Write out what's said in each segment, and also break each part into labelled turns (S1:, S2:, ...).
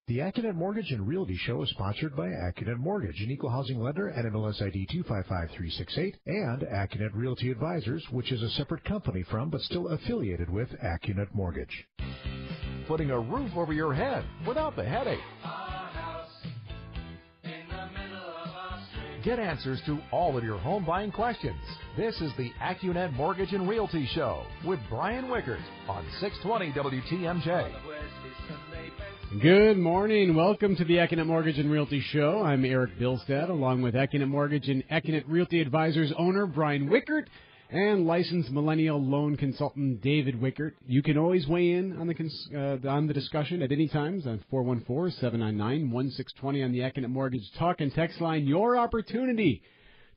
S1: The Accunet Mortgage and Realty Show is sponsored by Accunet Mortgage, an equal housing lender, NMLS ID 255368, and Accunet Realty Advisors, which is a separate company from but still affiliated with Accunet Mortgage.
S2: Putting a roof over your head without the headache. Get answers to all of your home buying questions. This is the Accunet Mortgage and Realty Show with Brian Wickert on 620 WTMJ.
S3: Good morning. Welcome to the Accunet Mortgage and Realty Show. I'm Eric Bilstead, along with Accunet Mortgage and Accunet Realty Advisors owner Brian Wickert and licensed millennial loan consultant David Wickert. You can always weigh in on the discussion at any time on 414-799-1620 on the Accunet Mortgage Talk and Text line. Your opportunity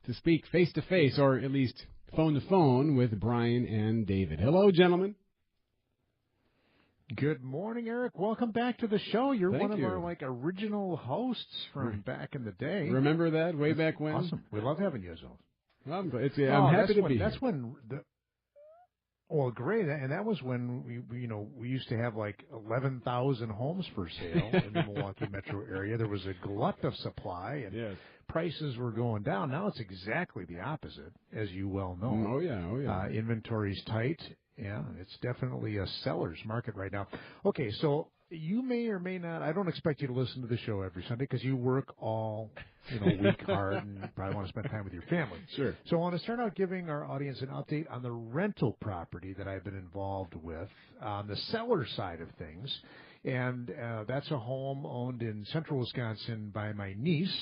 S3: to speak face-to-face or at least phone-to-phone with Brian and David. Hello, gentlemen.
S1: Good morning, Eric. Welcome back to the show. You're
S3: Thank
S1: one
S3: you.
S1: of our original hosts from back in the day.
S3: Remember that way back when?
S1: Awesome. We love having you as well.
S3: I'm happy to be here.
S1: That's when great. And that was when we used to have like 11,000 homes for sale in the Milwaukee metro area. There was a glut of supply and prices were going down. Now it's exactly the opposite, as you well know.
S3: Oh yeah.
S1: Inventory's tight. Yeah, it's definitely a seller's market right now. Okay, so you may or may not, I don't expect you to listen to the show every Sunday because you work all week hard and probably want to spend time with your family.
S3: Sure.
S1: So I want to start out giving our audience an update on the rental property that I've been involved with on the seller side of things. And that's a home owned in central Wisconsin by my niece.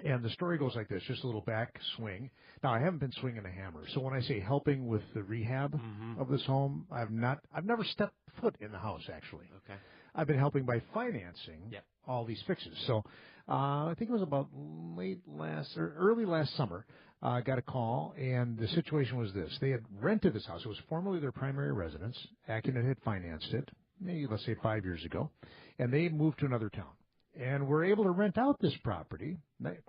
S1: And the story goes like this, just a little back swing. Now, I haven't been swinging a hammer. So when I say helping with the rehab of this home, I've never stepped foot in the house, actually.
S4: Okay.
S1: I've been helping by financing all these fixes. So I think it was about early last summer, I got a call, and the situation was this. They had rented this house. It was formerly their primary residence. Accunet had financed it, maybe, let's say, 5 years ago, and they moved to another town. And we're able to rent out this property,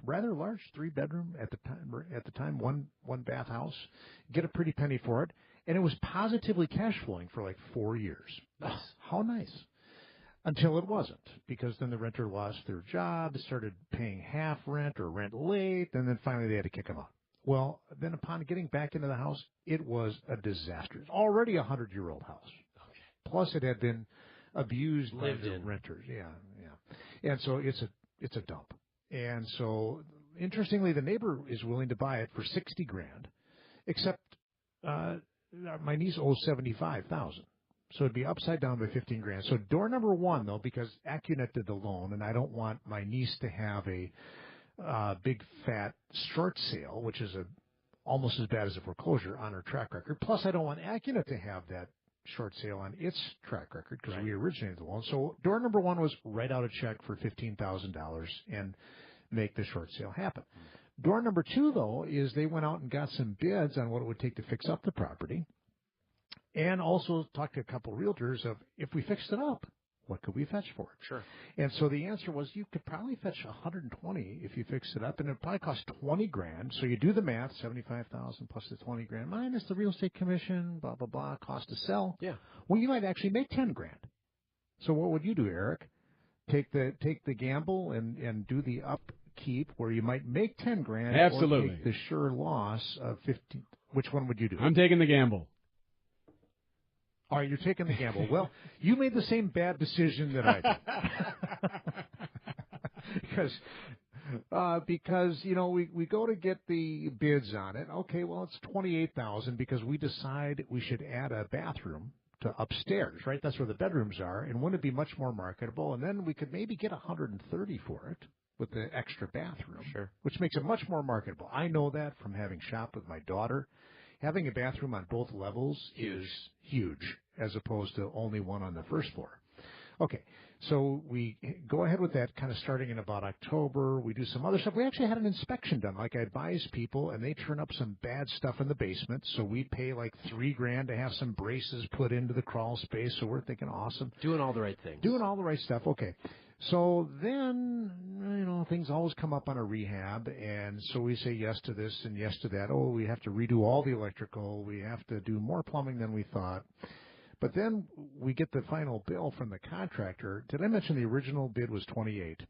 S1: rather large, 3-bedroom at the time, one bath house, get a pretty penny for it, and it was positively cash flowing for like 4 years.
S4: Nice.
S1: How nice. Until it wasn't, because then the renter lost their job, started paying half rent or rent late, and then finally they had to kick them out. Well, then upon getting back into the house, it was a disaster. It's already a 100-year-old house.
S4: Okay.
S1: Plus it had been abused by the
S4: in.
S1: renters. Yeah. And so it's a dump. And so, interestingly, the neighbor is willing to buy it for $60,000, except my niece owes $75,000. So it'd be upside down by $15,000. So door number one, though, because Accunet did the loan, and I don't want my niece to have a big fat short sale, which is almost as bad as a foreclosure on her track record. Plus, I don't want Accunet to have that short sale on its track record because we originated the loan. So door number one was write out a check for $15,000 and make the short sale happen. Door number two, though, is they went out and got some bids on what it would take to fix up the property and also talked to a couple realtors of if we fixed it up, what could we fetch for it?
S4: Sure.
S1: And so the answer was you could probably fetch $120 if you fixed it up, and it probably cost $20,000. So you do the math: $75,000 plus the $20,000 minus the real estate commission, blah blah blah, cost to sell.
S4: Yeah.
S1: Well, you might actually make $10,000. So what would you do, Eric? Take the gamble and do the upkeep where you might make $10,000.
S3: Absolutely.
S1: Or take the sure loss of $15,000. Which one would you do?
S3: I'm taking the gamble.
S1: All right, you're taking the gamble. Well, you made the same bad decision that I did. because we go to get the bids on it. Okay, well, it's $28,000 because we decide we should add a bathroom to upstairs, right? That's where the bedrooms are, and wouldn't it be much more marketable? And then we could maybe get $130 for it with the extra bathroom, which makes it much more marketable. I know that from having shopped with my daughter. Having a bathroom on both levels is huge, as opposed to only one on the first floor. Okay, so we go ahead with that kind of starting in about October. We do some other stuff. We actually had an inspection done, like I advise people, and they turn up some bad stuff in the basement. So we pay like $3,000 to have some braces put into the crawl space. So we're thinking, awesome.
S4: Doing all the right things.
S1: Doing all the right stuff. Okay. So then, things always come up on a rehab, and so we say yes to this and yes to that. Oh, we have to redo all the electrical. We have to do more plumbing than we thought. But then we get the final bill from the contractor. Did I mention the original bid was 28?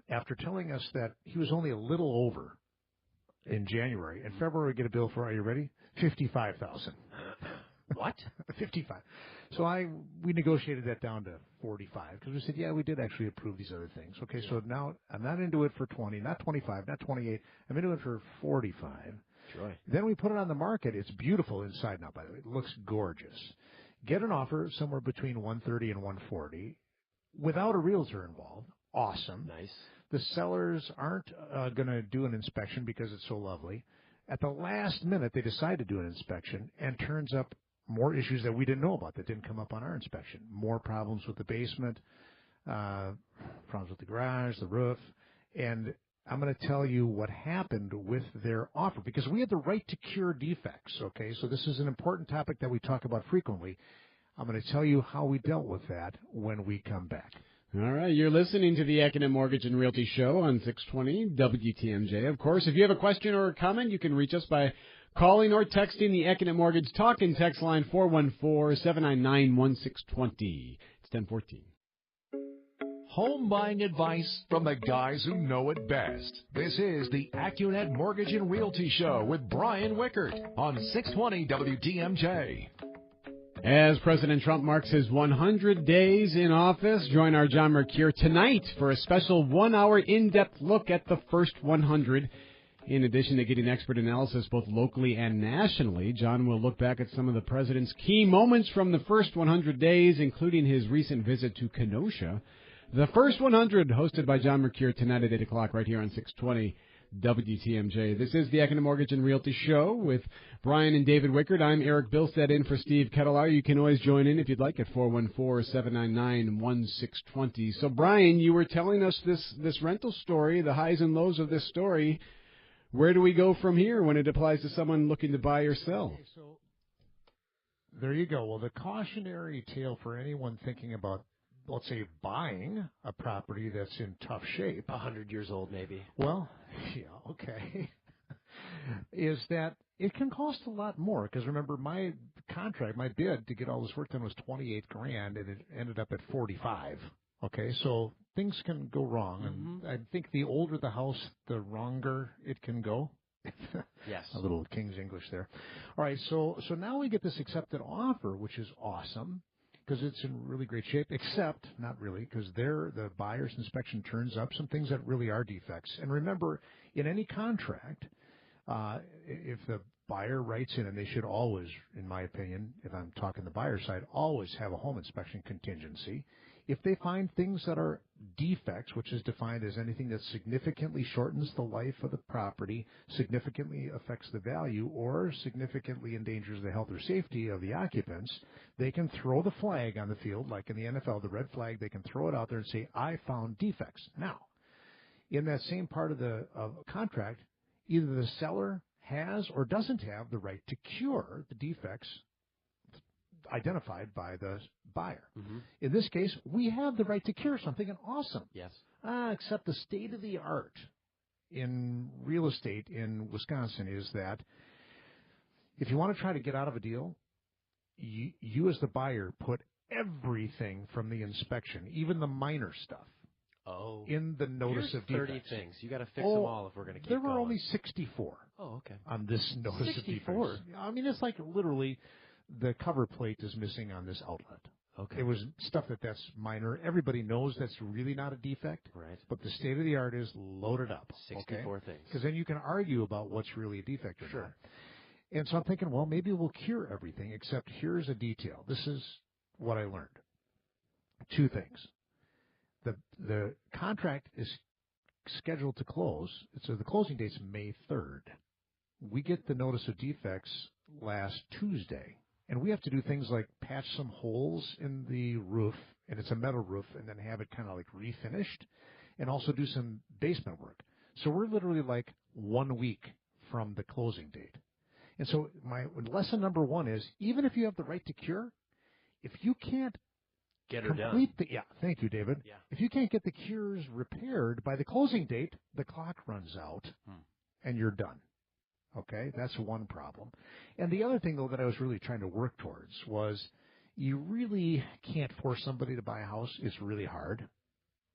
S1: After telling us that he was only a little over in January. In February, we get a bill for, are you ready? $55,000.
S4: What?
S1: 55. So we negotiated that down to 45 because we said, yeah, we did actually approve these other things. Okay, so now I'm not into it for 20, not 25, not 28. I'm into it for 45.
S4: Joy.
S1: Then we put it on the market. It's beautiful inside now, by the way. It looks gorgeous. Get an offer somewhere between 130 and 140 without a realtor involved. Awesome.
S4: Nice.
S1: The sellers aren't going to do an inspection because it's so lovely. At the last minute, they decide to do an inspection and turns up more issues that we didn't know about that didn't come up on our inspection. More problems with the basement, problems with the garage, the roof. And I'm going to tell you what happened with their offer because we had the right to cure defects, okay? So this is an important topic that we talk about frequently. I'm going to tell you how we dealt with that when we come back.
S3: All right, you're listening to the Accunet Mortgage and Realty Show on 620 WTMJ. Of course, if you have a question or a comment, you can reach us by calling or texting the Accunet Mortgage Talk and Text line 414-799-1620. It's 1014.
S2: Home buying advice from the guys who know it best. This is the Accunet Mortgage and Realty Show with Brian Wickert on 620 WTMJ.
S3: As President Trump marks his 100 days in office, join our John Mercure tonight for a special 1-hour in-depth look at the first 100. In addition to getting expert analysis both locally and nationally, John will look back at some of the president's key moments from the first 100 days, including his recent visit to Kenosha. The first 100, hosted by John Mercure tonight at 8 o'clock right here on 620 WTMJ. This is the Accunet Mortgage and Realty Show with Brian and David Wickert. I'm Eric Bilstead in for Steve Kettlear. You can always join in if you'd like at 414-799-1620. So, Brian, you were telling us this rental story, the highs and lows of this story. Where do we go from here when it applies to someone looking to buy or sell?
S1: Okay, so there you go. Well, the cautionary tale for anyone thinking about, let's say, buying a property that's in tough shape.
S4: 100 years old, maybe.
S1: Well, yeah, okay. Is that it can cost a lot more because remember my contract, my bid to get all this work done was $28,000 and it ended up at 45. Okay, so things can go wrong, and I think the older the house, the wronger it can go.
S4: Yes.
S1: A little King's English there. All right, so now we get this accepted offer, which is awesome because it's in really great shape, except not really because the buyer's inspection turns up some things that really are defects. And remember, in any contract, if the buyer writes in, and they should always, in my opinion, if I'm talking the buyer side, always have a home inspection contingency. If they find things that are defects, which is defined as anything that significantly shortens the life of the property, significantly affects the value, or significantly endangers the health or safety of the occupants, they can throw the flag on the field, like in the NFL, the red flag, they can throw it out there and say, I found defects. Now, in that same part of the contract, either the seller has or doesn't have the right to cure the defects identified by the buyer. In this case, we have the right to cure something, and awesome.
S4: Yes.
S1: Except the state of the art in real estate in Wisconsin is that if you want to try to get out of a deal, you as the buyer put everything from the inspection, even the minor stuff, in the notice of defects.
S4: 30 things. You got to fix them all if we're going to keep
S1: going. There were
S4: going.
S1: only 64.
S4: Oh, okay.
S1: On this notice
S4: 64?
S1: of defects. I mean, it's like literally the cover plate is missing on this outlet.
S4: Okay.
S1: It was stuff that's minor. Everybody knows that's really not a defect.
S4: Right.
S1: But the state of the art is loaded up.
S4: 64 things.
S1: Because then you can argue about what's really a defect or not. And so I'm thinking, well, maybe we'll cure everything, except here's a detail. This is what I learned. Two things. The contract is scheduled to close. So the closing date's May 3rd. We get the notice of defects last Tuesday. And we have to do things like patch some holes in the roof, and it's a metal roof, and then have it kind of like refinished, and also do some basement work. So we're literally like 1 week from the closing date. And so my lesson number one is, even if you have the right to cure, if you can't
S4: get her
S1: complete
S4: done.
S1: Thank you, David.
S4: Yeah.
S1: If you can't get the cures repaired by the closing date, the clock runs out, and you're done. Okay, that's one problem. And the other thing, though, that I was really trying to work towards was you really can't force somebody to buy a house. It's really hard.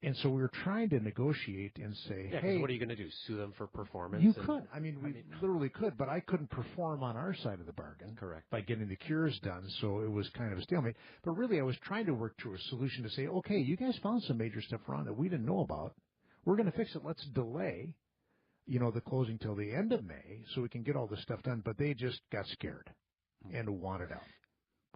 S1: And so we were trying to negotiate and say,
S4: Yeah, 'cause
S1: hey,
S4: what are you going to do? Sue them for performance?
S1: you could. We literally could, but I couldn't perform on our side of the bargain.
S4: Correct.
S1: By getting the cures done, so it was kind of a stalemate. But really, I was trying to work through a solution to say, okay, you guys found some major stuff wrong that we didn't know about. We're going to fix it. Let's delay, the closing till the end of May so we can get all this stuff done. But they just got scared and wanted out.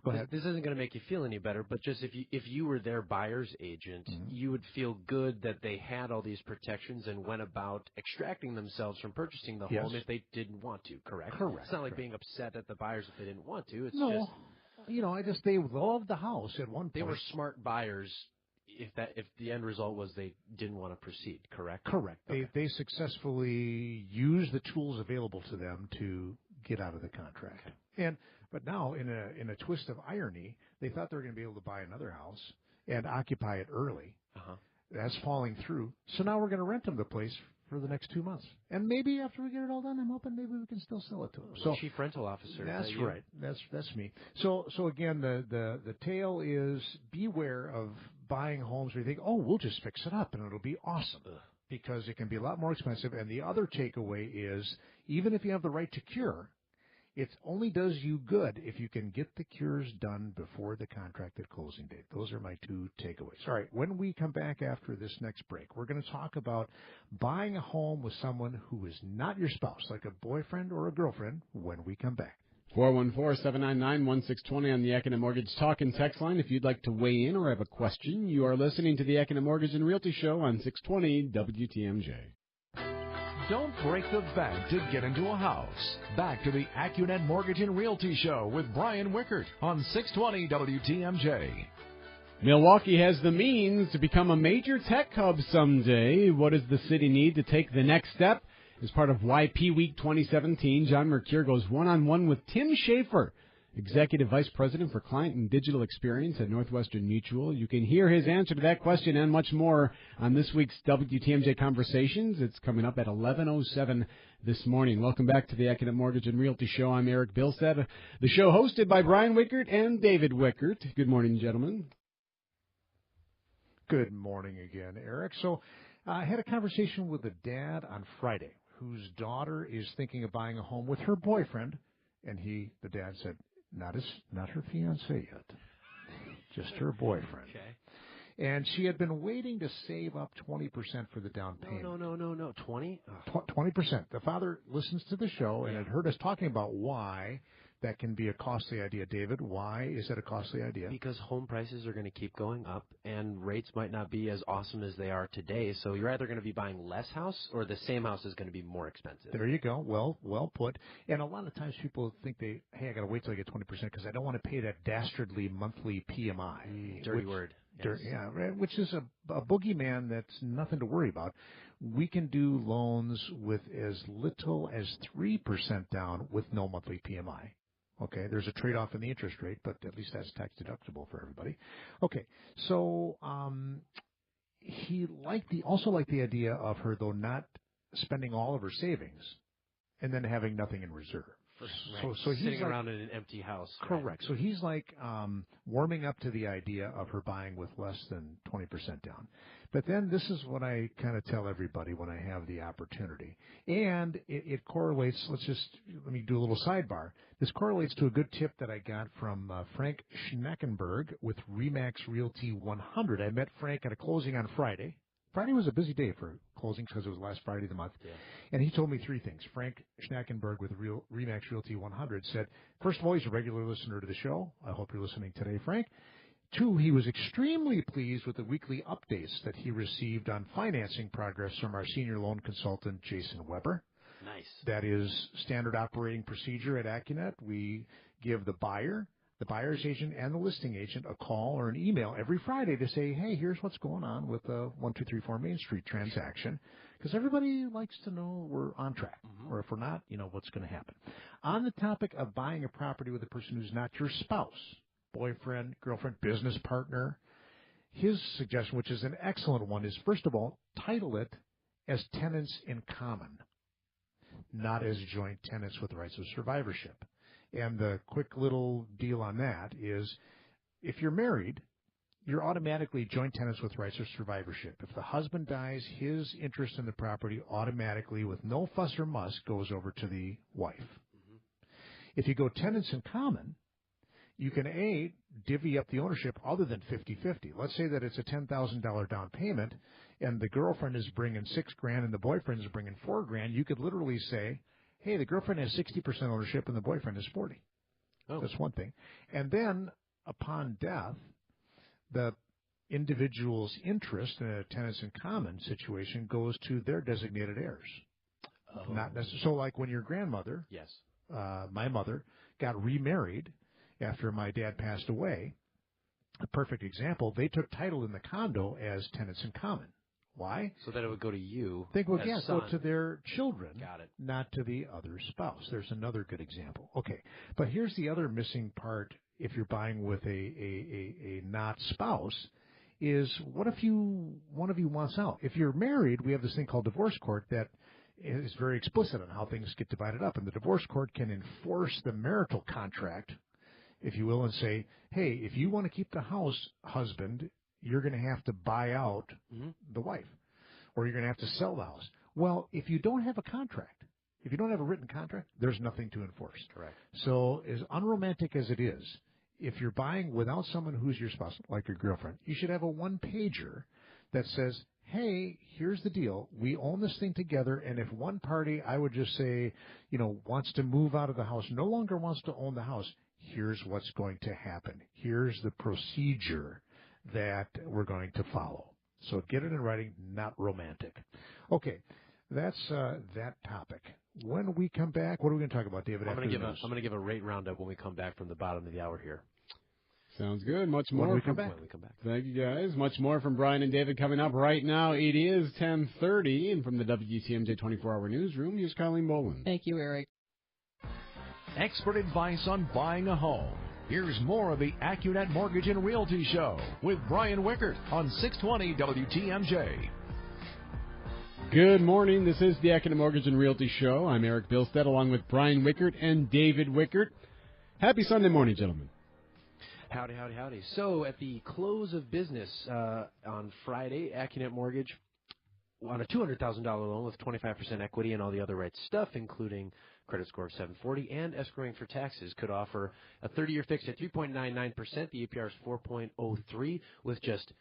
S1: Go ahead.
S4: This isn't going to make you feel any better, but just if you were their buyer's agent,
S1: Mm-hmm.
S4: you would feel good that they had all these protections and went about extracting themselves from purchasing the
S1: Yes.
S4: home if they didn't want to, correct?
S1: Correct.
S4: It's not like being upset at the buyers if they didn't want to. It's
S1: No,
S4: just
S1: they loved the house at one point.
S4: they were smart buyers if the end result was they didn't want to proceed, correct?
S1: Correct.
S4: Okay.
S1: They successfully used the tools available to them to get out of the contract. But now, in a twist of irony, they thought they were going to be able to buy another house and occupy it early.
S4: Uh-huh.
S1: That's falling through. So now we're going to rent them the place for the next 2 months. And maybe after we get it all done, I'm hoping maybe we can still sell it to them. So
S4: Chief rental officer.
S1: that's
S4: is that you?
S1: right. That's me. So again, the tale is beware of buying homes where you think, oh, we'll just fix it up and it'll be awesome. Because it can be a lot more expensive. And the other takeaway is, even if you have the right to cure, it only does you good if you can get the cures done before the contracted closing date. Those are my two takeaways. All right, when we come back after this next break, we're going to talk about buying a home with someone who is not your spouse, like a boyfriend or a girlfriend, when we come back.
S3: 414-799-1620 on the Accunet Mortgage Talk and Text line. If you'd like to weigh in or have a question, you are listening to the Accunet Mortgage and Realty Show on 620 WTMJ.
S2: Don't break the bank to get into a house. Back to the Accunet Mortgage and Realty Show with Brian Wickert on 620 WTMJ.
S3: Milwaukee has the means to become a major tech hub someday. What does the city need to take the next step? As part of YP Week 2017, John Mercure goes one-on-one with Tim Schaefer, Executive Vice President for Client and Digital Experience at Northwestern Mutual. You can hear his answer to that question and much more on this week's WTMJ Conversations. It's coming up at 11:07 this morning. Welcome back to the Accunet Mortgage and Realty Show. I'm Eric Bilstead. The show hosted by Brian Wickert and David Wickert. Good morning, gentlemen.
S1: Good morning again, Eric. So I had a conversation with a dad on Friday whose daughter is thinking of buying a home with her boyfriend, and the dad said, not her fiancé yet, just her boyfriend.
S4: Okay.
S1: And she had been waiting to save up 20% for the down payment.
S4: No. 20?
S1: 20%. The father listens to the show and had heard us talking about why that can be a costly idea. David, why is that a costly idea?
S4: Because home prices are going to keep going up and rates might not be as awesome as they are today. So you're either going to be buying less house or the same house is going to be more expensive.
S1: There you go. Well put. And a lot of times people think hey, I got to wait till I get 20% because I don't want to pay that dastardly monthly PMI.
S4: Dirty word. Yes.
S1: Yeah, which is a boogeyman that's nothing to worry about. We can do loans with as little as 3% down with no monthly PMI. Okay, there's a trade-off in the interest rate, but at least that's tax deductible for everybody. Okay, so he also liked the idea of her, though, not spending all of her savings and then having nothing in reserve.
S4: Right.
S1: So he's
S4: sitting around in an empty house.
S1: Correct.
S4: Right.
S1: So he's warming up to the idea of her buying with less than 20% down. But then this is what I kind of tell everybody when I have the opportunity. And it correlates. Let me do a little sidebar. This correlates to a good tip that I got from Frank Schnackenberg with Remax Realty 100. I met Frank at a closing on Friday. Friday was a busy day for closings because it was last Friday of the month. Yeah. And he told me three things. Frank Schnackenberg with Remax Realty 100 said, first of all, he's a regular listener to the show. I hope you're listening today, Frank. 2, he was extremely pleased with the weekly updates that he received on financing progress from our senior loan consultant, Jason Weber.
S4: Nice.
S1: That is standard operating procedure at Accunet. We give the buyer, the buyer's agent, and the listing agent a call or an email every Friday to say, hey, here's what's going on with the 1234 Main Street transaction, because everybody likes to know we're on track, or if we're not, what's going to happen. On the topic of buying a property with a person who's not your spouse, boyfriend, girlfriend, business partner, his suggestion, which is an excellent one, is, first of all, title it as tenants in common, not as joint tenants with rights of survivorship. And the quick little deal on that is if you're married, you're automatically joint tenants with rights of survivorship. If the husband dies, his interest in the property automatically, with no fuss or muss, goes over to the wife. Mm-hmm. If you go tenants in common, you can, A, divvy up the ownership other than 50-50. Let's say that it's a $10,000 down payment, and the girlfriend is bringing $6,000 and the boyfriend is bringing $4,000. You could literally say, hey, the girlfriend has 60% ownership and the boyfriend is 40%. Oh. That's one thing. And then upon death, the individual's interest in a tenants in common situation goes to their designated heirs. Oh. Not necessarily. So like when your grandmother,
S4: yes,
S1: my mother, got remarried after my dad passed away, a perfect example, they took title in the condo as tenants in common. Why?
S4: So that it would go to you.
S1: They would, yes, go to their children,
S4: got it, not
S1: to the other spouse. There's another good example. Okay, but here's the other missing part if you're buying with a not spouse, is what if one of you wants out? If you're married, we have this thing called divorce court that is very explicit on how things get divided up, and the divorce court can enforce the marital contract, if you will, and say, hey, if you want to keep the house, husband, you're going to have to buy out the wife, or you're going to have to sell the house. Well, if you don't have a contract, if you don't have a written contract, there's nothing to enforce.
S4: Correct.
S1: So as unromantic as it is, if you're buying without someone who's your spouse, like your girlfriend, you should have a one-pager that says, hey, here's the deal. We own this thing together, and if one party, I would just say, wants to move out of the house, no longer wants to own the house, here's what's going to happen. Here's the procedure that we're going to follow. So get it in writing, not romantic. Okay, that's that topic. When we come back, what are we going to talk about, David?
S4: I'm going to give a rate roundup when we come back from the bottom of the hour here.
S3: Sounds good. Much more
S1: when we come back.
S3: Thank you, guys. Much more from Brian and David coming up right now. It is 10:30, and from the WTMJ 24-hour newsroom, here's Colleen Boland.
S5: Thank you, Eric.
S2: Expert advice on buying a home. Here's more of the Accunet Mortgage and Realty Show with Brian Wickert on 620 WTMJ.
S3: Good morning. This is the Accunet Mortgage and Realty Show. I'm Eric Bilstead, along with Brian Wickert and David Wickert. Happy Sunday morning, gentlemen.
S4: Howdy, howdy, howdy. So at the close of business on Friday, Accunet Mortgage, on a $200,000 loan with 25% equity and all the other right stuff, including credit score of 740 and escrowing for taxes, could offer a 30-year fixed at 3.99%. The APR is 4.03 with just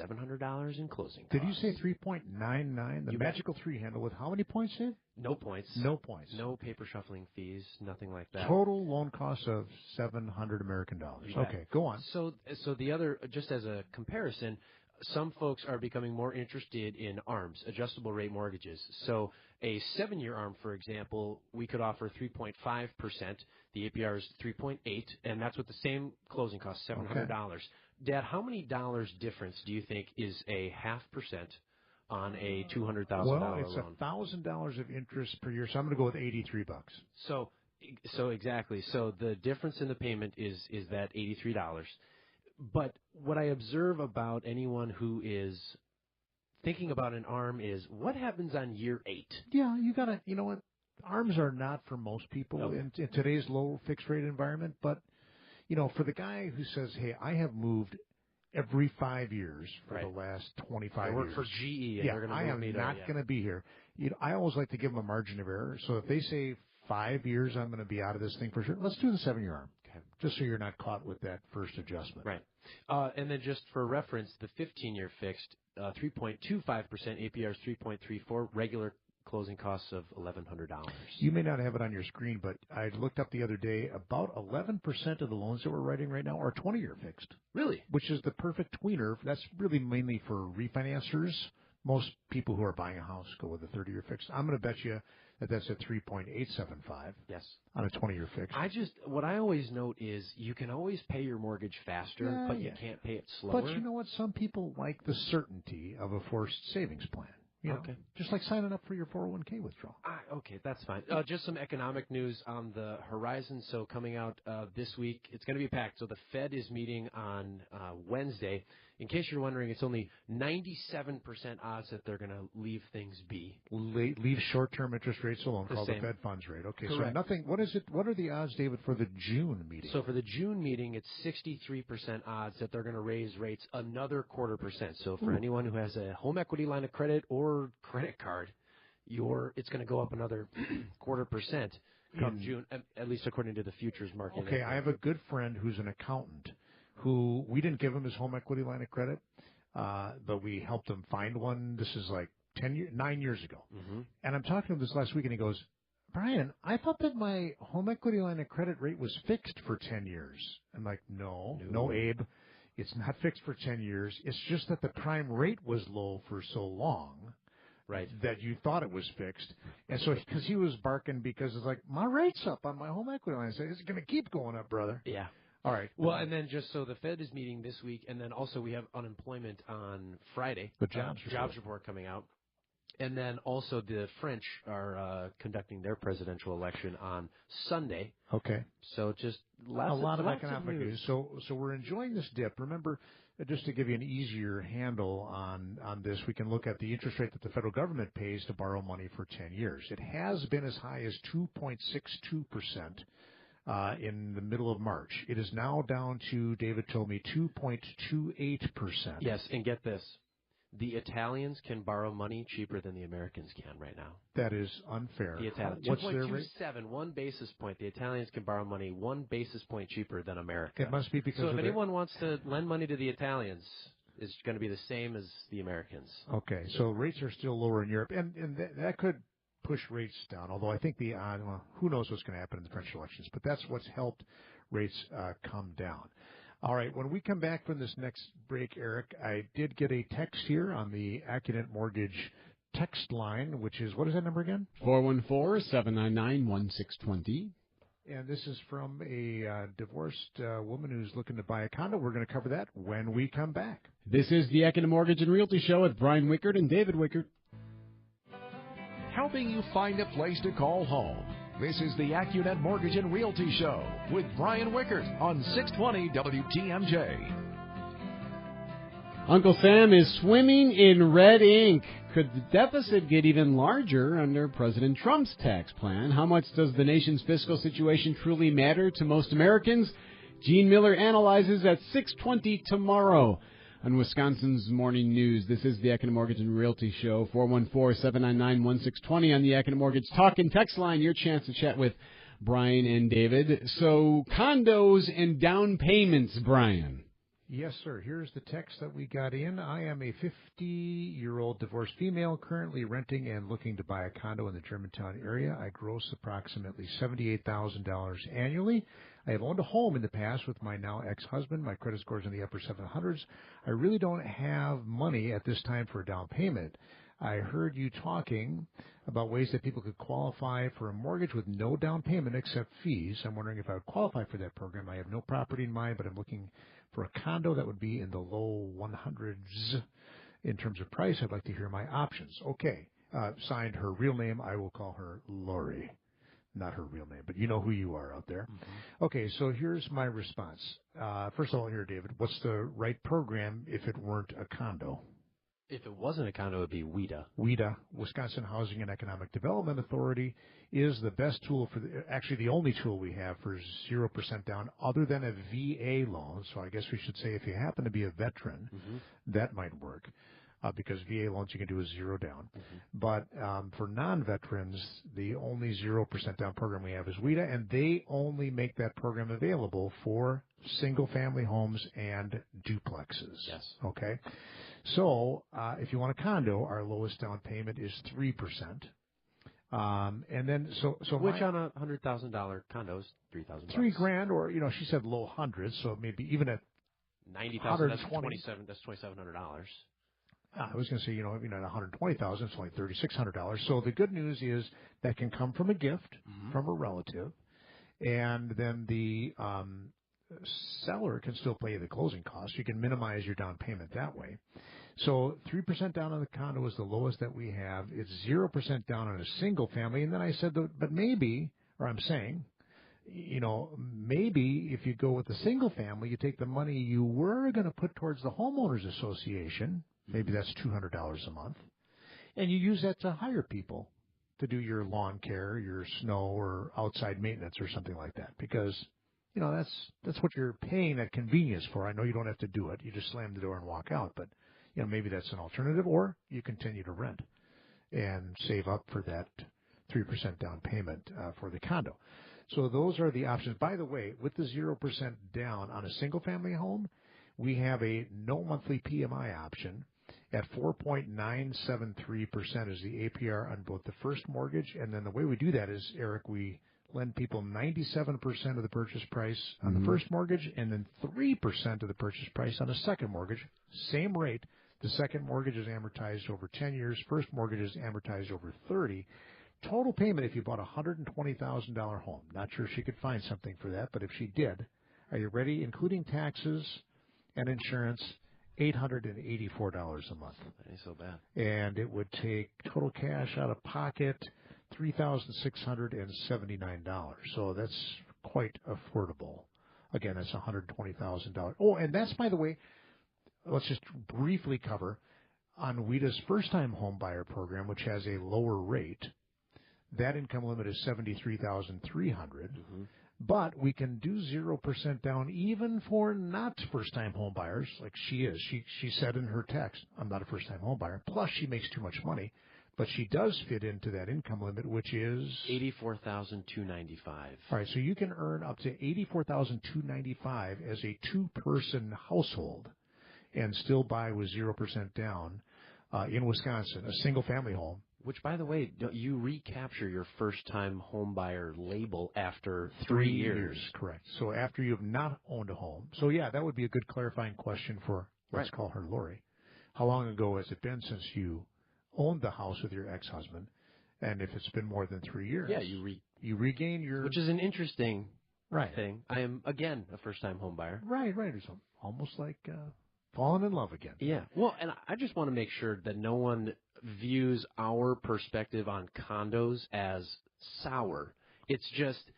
S4: $700 in closing costs.
S1: Did you say 3.99? The magical three handle with how many points in?
S4: No points.
S1: No points.
S4: No paper shuffling fees, nothing like that.
S1: Total loan cost of $700 American dollars. Okay, go on.
S4: So the other, just as a comparison, some folks are becoming more interested in ARMs, adjustable rate mortgages. So a 7-year ARM, for example, we could offer 3.5%. The APR is 3.8, and that's with the same closing cost, $700. Okay. Dad, how many dollars difference do you think is a 0.5% on a $200,000 loan?
S1: Well, it's $1,000 of interest per year, so I'm going to go with $83.
S4: So exactly. So the difference in the payment is that $83. But what I observe about anyone who is thinking about an ARM is what happens on year 8?
S1: Yeah, you got to, you know what? ARMs are not for most people in today's low fixed rate environment, but for the guy who says, hey, I have moved every 5 years for the last 25 years.
S4: I work for GE, and they're going to move me.
S1: I am not going to be here. I always like to give them a margin of error. So if they say 5 years, I'm going to be out of this thing for sure, let's do the 7-year ARM. Okay. Just so you're not caught with that first adjustment.
S4: Right. And then just for reference, the 15-year fixed, 3.25% APR is 3.34, regular closing costs of $1,100.
S1: You may not have it on your screen, but I looked up the other day, about 11% of the loans that we're writing right now are 20-year fixed.
S4: Really?
S1: Which is the perfect tweener. That's really mainly for refinancers. Most people who are buying a house go with a 30-year fixed. I'm going to bet you that that's at 3.875.
S4: Yes.
S1: On a 20-year fixed.
S4: What I always note is you can always pay your mortgage faster, but you can't pay it slower.
S1: But you know what? Some people like the certainty of a forced savings plan.
S4: Okay.
S1: Just like signing up for your 401k withdrawal.
S4: Okay, that's fine. Just some economic news on the horizon. So coming out this week, it's going to be packed. So the Fed is meeting on Wednesday, in case you're wondering, it's only 97% odds that they're going to leave things be.
S1: Leave short-term interest rates alone, called the Fed funds rate. Okay,
S4: Correct.
S1: so nothing. What is it? What are the odds, David, for the June meeting?
S4: So for the June meeting, it's 63% odds that they're going to raise rates another 0.25%. So for anyone who has a home equity line of credit or credit card, it's going to go up another 0.25% come June, at least according to the futures market.
S1: Okay, I have a good friend who's an accountant who we didn't give him his home equity line of credit, but we helped him find one. This is like 9 years ago.
S4: Mm-hmm.
S1: And I'm talking to him this last week, and he goes, Brian, I thought that my home equity line of credit rate was fixed for 10 years. I'm like, no, Abe. It's not fixed for 10 years. It's just that the prime rate was low for so long.
S4: Right.
S1: That you thought it was fixed. And so, because he was barking because it's like, my rate's up on my home equity line. I said, it's going to keep going up, brother.
S4: Yeah.
S1: All right.
S4: Well, and then just so the Fed is meeting this week, and then also we have unemployment on Friday.
S1: The jobs
S4: report coming out. And then also the French are conducting their presidential election on Sunday.
S1: Okay.
S4: So just
S1: a lot of
S4: lots
S1: economic news. So we're enjoying this dip. Remember, just to give you an easier handle on this, we can look at the interest rate that the federal government pays to borrow money for 10 years. It has been as high as 2.62%. In the middle of March. It is now down to, David told me, 2.28%.
S4: Yes, and get this. The Italians can borrow money cheaper than the Americans can right now.
S1: That is unfair.
S4: The Italians,
S1: what's their rate?
S4: 2.27, 1 basis point. The Italians can borrow money 1 basis point cheaper than America.
S1: It must be because
S4: so if anyone wants to lend money to the Italians, it's going to be the same as the Americans.
S1: Okay, so rates are still lower in Europe, and that could push rates down, although I think who knows what's going to happen in the French elections, but that's what's helped rates come down. All right, when we come back from this next break, Eric, I did get a text here on the Accunet Mortgage text line, which is, what is that number again?
S3: 414-799-1620.
S1: And this is from a divorced woman who's looking to buy a condo. We're going to cover that when we come back.
S3: This is the Accunet Mortgage and Realty Show with Brian Wickert and David Wickert.
S2: Helping you find a place to call home. This is the Accunet Mortgage and Realty Show with Brian Wickert on 620 WTMJ.
S3: Uncle Sam is swimming in red ink. Could the deficit get even larger under President Trump's tax plan? How much does the nation's fiscal situation truly matter to most Americans? Gene Miller analyzes at 6:20 tomorrow. On Wisconsin's Morning News, this is the Accunet Mortgage and Realty Show, 414-799-1620 on the Accunet Mortgage Talk and Text line, your chance to chat with Brian and David. So, condos and down payments, Brian.
S1: Yes, sir. Here's the text that we got in. I am a 50-year-old divorced female currently renting and looking to buy a condo in the Germantown area. I gross approximately $78,000 annually. I have owned a home in the past with my now ex-husband. My credit score is in the upper 700s. I really don't have money at this time for a down payment. I heard you talking about ways that people could qualify for a mortgage with no down payment except fees. I'm wondering if I would qualify for that program. I have no property in mind, but I'm looking for a condo that would be in the low 100s in terms of price. I'd like to hear my options. Okay. Signed, her real name. I will call her Lori. Not her real name, but you know who you are out there. Mm-hmm. Okay, so here's my response. First of all, here, David, what's the right program if it weren't a condo?
S4: If it wasn't a condo, it would be WIDA.
S1: WIDA, Wisconsin Housing and Economic Development Authority, is the best tool actually the only tool we have for 0% down other than a VA loan. So I guess we should say if you happen to be a veteran, that might work. Because VA loans you can do is 0 down. But for non-veterans, the only 0% down program we have is WIDA, and they only make that program available for single-family homes and duplexes.
S4: Yes.
S1: Okay? So if you want a condo, our lowest down payment is 3%. And then
S4: which on a $100,000 condo is $3,000.
S1: $3,000, or she said low hundreds, so maybe even at
S4: $90,000, that's $2,700.
S1: I was going to say, at $120,000, it's only $3,600. So the good news is that can come from a gift from a relative, and then the seller can still pay the closing costs. You can minimize your down payment that way. So 3% down on the condo is the lowest that we have. It's 0% down on a single family. And then I said, but maybe, or I'm saying, maybe if you go with a single family, you take the money you were going to put towards the homeowners association, maybe that's $200 a month, and you use that to hire people to do your lawn care, your snow or outside maintenance or something like that, because that's what you're paying that convenience for. I know you don't have to do it; you just slam the door and walk out. But maybe that's an alternative, or you continue to rent and save up for that 3% down payment for the condo. So those are the options. By the way, with the 0% down on a single-family home, we have a no monthly PMI option at 4.973% is the APR on both the first mortgage, and then the way we do that is, Eric, we lend people 97% of the purchase price on the first mortgage and then 3% of the purchase price on the second mortgage. Same rate. The second mortgage is amortized over 10 years. First mortgage is amortized over 30. Total payment if you bought a $120,000 home. Not sure she could find something for that, but if she did, are you ready? Including taxes and insurance, $884 a month.
S4: That ain't so bad.
S1: And it would take total cash out of pocket $3,679. So that's quite affordable. Again, that's $120,000. Oh, and that's, by the way, let's just briefly cover on WIDA's first-time home buyer program, which has a lower rate. That income limit is $73,300. But we can do 0% down even for not first-time home buyers like she is. She said in her text, I'm not a first-time home buyer. Plus, she makes too much money. But she does fit into that income limit, which is
S4: $84,295.
S1: All right, so you can earn up to $84,295 as a two-person household and still buy with 0% down in Wisconsin, a single-family home.
S4: Which, by the way, you recapture your first-time home buyer label after 3 years.
S1: Correct. So after you have not owned a home. So, yeah, that would be a good clarifying question for, let's call her Lori. How long ago has it been since you owned the house with your ex-husband? And if it's been more than 3 years, you regain your...
S4: Which is an interesting thing. I am, again, a first-time home buyer.
S1: Right. It's almost like falling in love again.
S4: Yeah. Well, and I just want to make sure that no one views our perspective on condos as sour. It's just,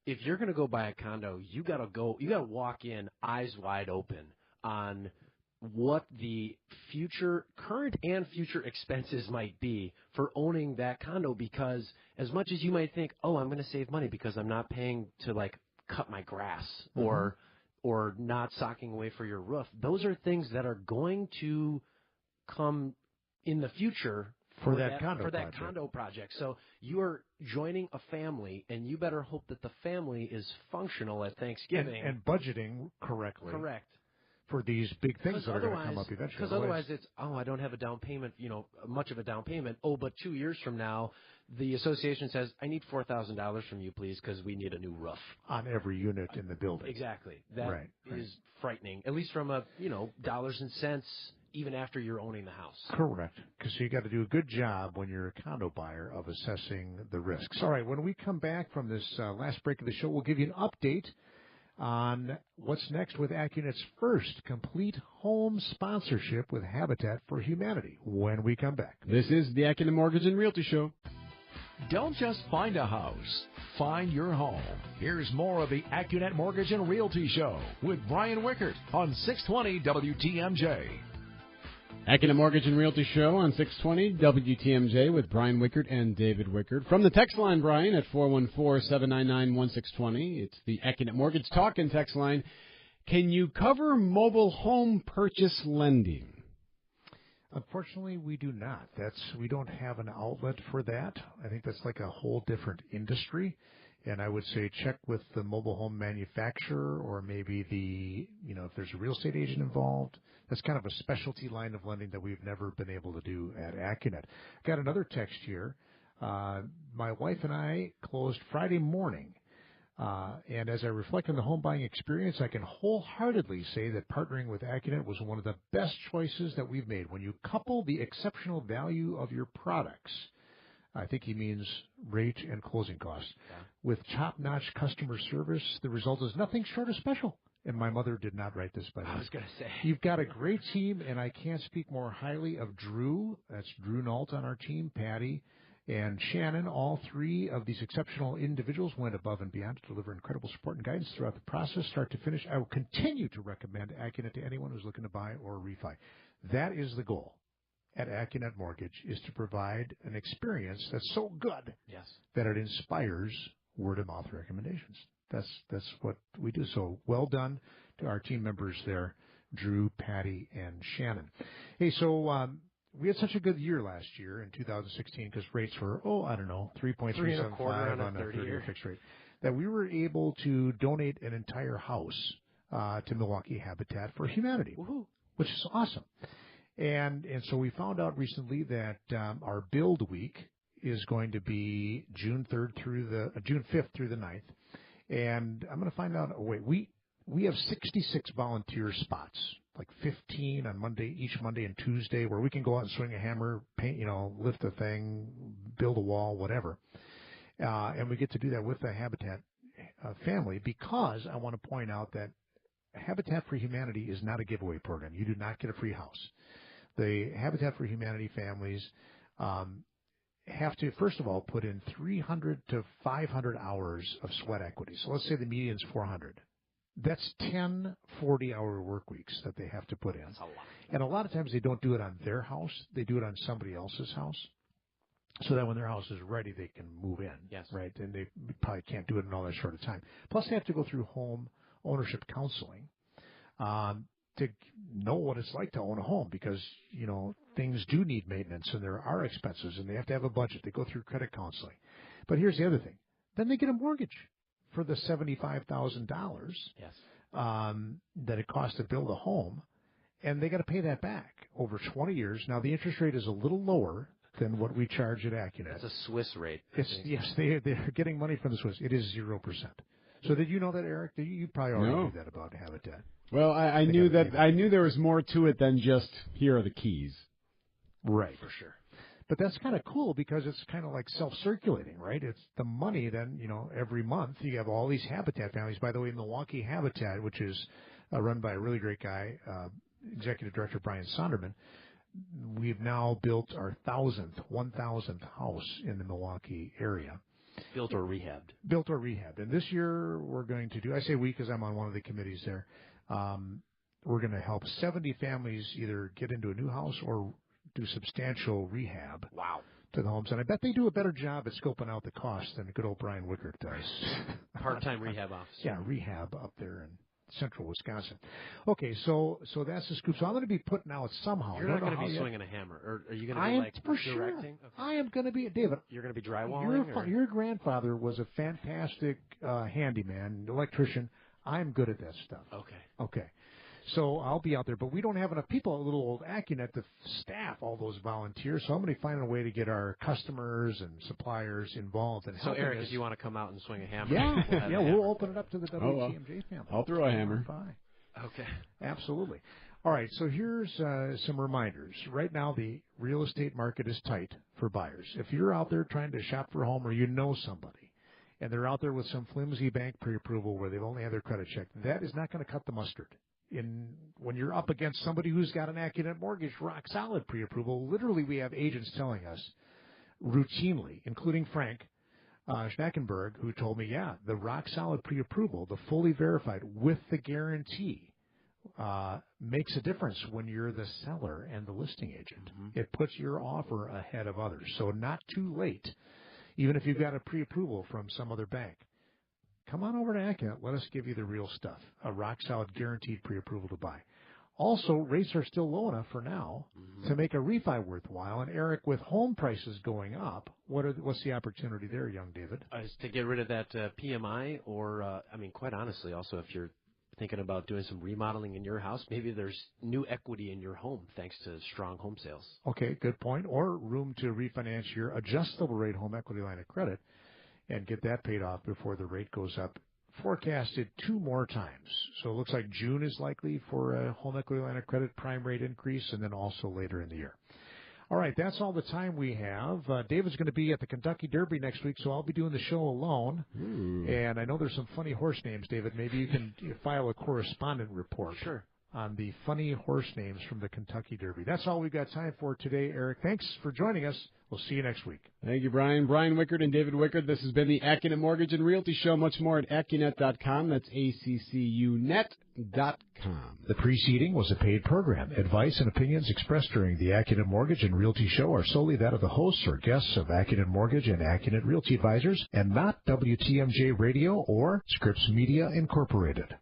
S4: if you're going to go buy a condo, you got to walk in eyes wide open on what the current and future expenses might be for owning that condo, because as much as you might think, oh, I'm going to save money because I'm not paying to cut my grass or not socking away for your roof, those are things that are going to come in the future
S1: for that condo
S4: project. So you are joining a family, and you better hope that the family is functional at Thanksgiving.
S1: And budgeting correctly.
S4: Correct.
S1: For these big things that are going to come up eventually.
S4: Because otherwise it's, I don't have a down payment, much of a down payment. Oh, but 2 years from now, the association says, I need $4,000 from you, please, because we need a new roof.
S1: On every unit in the building.
S4: Exactly. That is frightening, at least from a, dollars and cents, even after you're owning the house.
S1: Correct. Because you got to do a good job when you're a condo buyer of assessing the risks. All right, when we come back from this last break of the show, we'll give you an update on what's next with Accunet's first complete home sponsorship with Habitat for Humanity when we come back.
S3: This is the Accunet Mortgage and Realty Show.
S2: Don't just find a house, find your home. Here's more of the Accunet Mortgage and Realty Show with Brian Wickert on 620 WTMJ.
S3: Accunet Mortgage and Realty Show on 620 WTMJ with Brian Wickert and David Wickert. From the text line, Brian, at 414-799-1620. It's the Accunet Mortgage Talk and text line. Can you cover mobile home purchase lending?
S1: Unfortunately, we do not. We don't have an outlet for that. I think that's like a whole different industry. And I would say check with the mobile home manufacturer, or maybe if there's a real estate agent involved. That's kind of a specialty line of lending that we've never been able to do at Accunet. Got another text here. My wife and I closed Friday morning. And as I reflect on the home buying experience, I can wholeheartedly say that partnering with Accunet was one of the best choices that we've made. When you couple the exceptional value of your products, I think he means rate and closing costs, with top-notch customer service, the result is nothing short of special. And my mother did not write this, by the way.
S4: I was going to say.
S1: You've got a great team, and I can't speak more highly of Drew. That's Drew Nault on our team, Patty, and Shannon. All three of these exceptional individuals went above and beyond to deliver incredible support and guidance throughout the process, start to finish. I will continue to recommend Accunet to anyone who's looking to buy or refi. That is the goal at Accunet Mortgage, is to provide an experience that's so good that it inspires word-of-mouth recommendations. That's what we do. So well done to our team members there, Drew, Patty, and Shannon. Hey, so we had such a good year last year in 2016 because rates were, 3.375 on a 30-year fixed rate, that we were able to donate an entire house to Milwaukee Habitat for Humanity, which is awesome. And so we found out recently that our build week is going to be June 5th through the 9th. And I'm going to find out, we have 66 volunteer spots, like 15 on each Monday and Tuesday, where we can go out and swing a hammer, paint, lift a thing, build a wall, whatever. And we get to do that with the Habitat family, because I want to point out that Habitat for Humanity is not a giveaway program. You do not get a free house. The Habitat for Humanity families have to, first of all, put in 300 to 500 hours of sweat equity. So let's say the median's 400. That's 10 40-hour work weeks that they have to put in.
S4: That's a lot.
S1: And a lot of times they don't do it on their house. They do it on somebody else's house, so that when their house is ready, they can move in.
S4: Yes.
S1: Right? And they probably can't do it in all that short of time. Plus, they have to go through home ownership counseling to know what it's like to own a home, because, things do need maintenance and there are expenses and they have to have a budget. They go through credit counseling. But here's the other thing. Then they get a mortgage for the $75,000 that it costs to build a home, and they got to pay that back over 20 years. Now, the interest rate is a little lower than what we charge at Accunet.
S4: It's a Swiss rate.
S1: Yes, they're getting money from the Swiss. It is 0%. So did you know that, Eric? You probably already knew that about Habitat.
S3: Well, I knew that. I knew there was more to it than just here are the keys.
S1: Right, for sure. But that's kind of cool, because it's kind of like self-circulating, right? It's the money then, every month you have all these Habitat families. By the way, Milwaukee Habitat, which is run by a really great guy, Executive Director Brian Sonderman, we've now built our 1,000th house in the Milwaukee area.
S4: Built or rehabbed.
S1: Built or rehabbed. And this year we're going to do, I say we because I'm on one of the committees there, we're going to help 70 families either get into a new house or do substantial rehab to the homes. And I bet they do a better job at scoping out the cost than good old Brian Wickert does.
S4: Part-time rehab officer.
S1: Yeah, rehab up there in central Wisconsin. Okay, so that's the scoop. So I'm going to be putting out somehow.
S4: You're not going to be swinging a hammer, or are you going to be
S1: for
S4: directing?
S1: Sure. Okay. I am going to be, David.
S4: You're going to be drywalling?
S1: Your grandfather was a fantastic handyman, electrician. I'm good at that stuff. Okay. So I'll be out there, but we don't have enough people at little old Accunet to staff all those volunteers. So I'm going to find a way to get our customers and suppliers involved. And
S4: so, Eric, if you want to come out and swing a hammer,
S1: we'll open it up to the WTMJ family.
S3: I'll throw a hammer.
S4: Okay.
S1: Absolutely. All right, so here's some reminders. Right now, the real estate market is tight for buyers. If you're out there trying to shop for a home, or you know somebody, and they're out there with some flimsy bank pre-approval where they've only had their credit checked, that is not going to cut the mustard. When you're up against somebody who's got an Accunet mortgage, rock solid pre-approval, literally we have agents telling us routinely, including Frank Schnackenberg, who told me, the rock solid pre-approval, the fully verified with the guarantee, makes a difference when you're the seller and the listing agent. Mm-hmm. It puts your offer ahead of others. So not too late, even if you've got a pre-approval from some other bank. Come on over to Accunet. Let us give you the real stuff. A rock-solid guaranteed pre-approval to buy. Also, rates are still low enough for now to make a refi worthwhile. And, Eric, with home prices going up, what's the opportunity there, young David?
S4: Is to get rid of that PMI, or, quite honestly, also if you're thinking about doing some remodeling in your house, maybe there's new equity in your home thanks to strong home sales. Okay, good point. Or room to refinance your adjustable rate home equity line of credit and get that paid off before the rate goes up. Forecasted 2 more times. So it looks like June is likely for a home equity line of credit prime rate increase, and then also later in the year. All right, that's all the time we have. David's going to be at the Kentucky Derby next week, so I'll be doing the show alone. And I know there's some funny horse names, David. Maybe you can file a correspondent report. Sure.
S1: on the funny horse names from the Kentucky Derby. That's all we've got time for today, Eric. Thanks for joining us. We'll see you next week.
S3: Thank you, Brian. Brian Wickert and David Wickert. This has been the Accunet Mortgage and Realty Show. Much more at Accunet.com. That's ACCUnet.com.
S1: The preceding was a paid program. Advice and opinions expressed during the Accunet Mortgage and Realty Show are solely that of the hosts or guests of Accunet Mortgage and Accunet Realty Advisors and not WTMJ Radio or Scripps Media Incorporated.